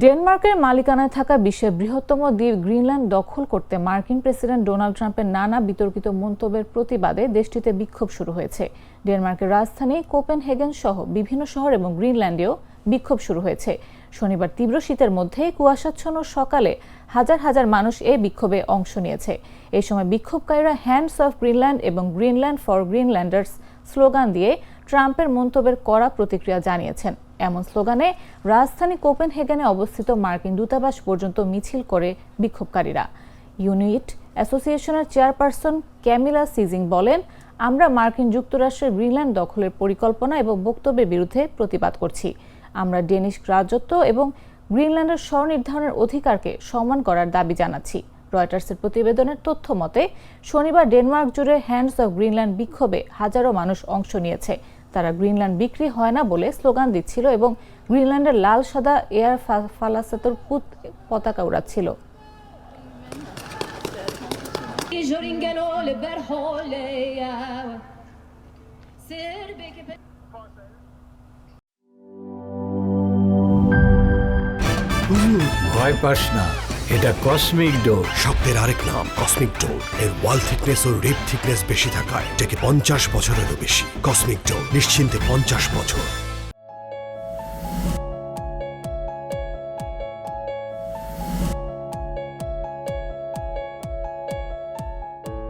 ডেনমার্কের মালিকানায় থাকা বিশ্বের বৃহত্তম দ্বীপ গ্রিনল্যান্ড দখল করতে মার্কিন প্রেসিডেন্ট ডোনাল্ড ট্রাম্পের নানা বিতর্কিত মন্তব্যের প্রতিবাদে দেশটিতে বিক্ষোভ শুরু হয়েছে। ডেনমার্কের রাজধানী কোপেনহেগেন সহ বিভিন্ন শহর এবং গ্রিনল্যান্ডেও বিক্ষোভ শুরু হয়েছে। শনিবার তীব্র শীতের মধ্যে কুয়াশাচ্ছন্ন সকালে হাজার হাজার মানুষ এই বিক্ষোভে অংশ নিয়েছে। এই সময় বিক্ষোভকারীরা হ্যান্ডস অফ গ্রিনল্যান্ড এবং গ্রিনল্যান্ড ফর গ্রিনল্যান্ডার্স স্লোগান দিয়ে ট্রাম্পের মন্তব্যের কড়া প্রতিক্রিয়া জানিয়েছেন। এমন স্লোগানে রাজধানী কোপেনহেগেনে অবস্থিত মার্কিন দূতাবাস পর্যন্ত মিছিল করে বিক্ষোভকারীরা। ইউনিট অ্যাসোসিয়েশনের চেয়ারপারসন ক্যামিলা সিজিং বলেন, আমরা মার্কিন যুক্তরাষ্ট্রের গ্রিনল্যান্ড দখলের পরিকল্পনা এবং বক্তব্যের বিরুদ্ধে প্রতিবাদ করছি। আমরা ডেনিশ রাজত্ব এবং গ্রিনল্যান্ডের স্বনির্ধারণের অধিকারকে সম্মান করার দাবি জানাচ্ছি। রয়টার্সের প্রতিবেদনের তথ্য মতে শনিবার ডেনমার্ক জুড়ে হ্যান্ডস অফ গ্রিনল্যান্ড বিক্ষোভে হাজারো মানুষ অংশ নিয়েছে। তারা গ্রিনল্যান্ড বিক্রি হয় না বলে স্লোগান দিচ্ছিল এবং গ্রিনল্যান্ডের লাল সাদা এয়ার ফালাসাতর পতাকা উড়াচ্ছিল। ভয় পাস না, এটা কসমিক ডোর। শব্দের আরেক নাম কসমিক ডোর। এর ওয়াল থিকনেস ও রিপ থিকনেস বেশি থাকায় এটাকে 50 বছরেরও বেশি। কসমিক ডোর, নিশ্চিন্তে 50 বছর।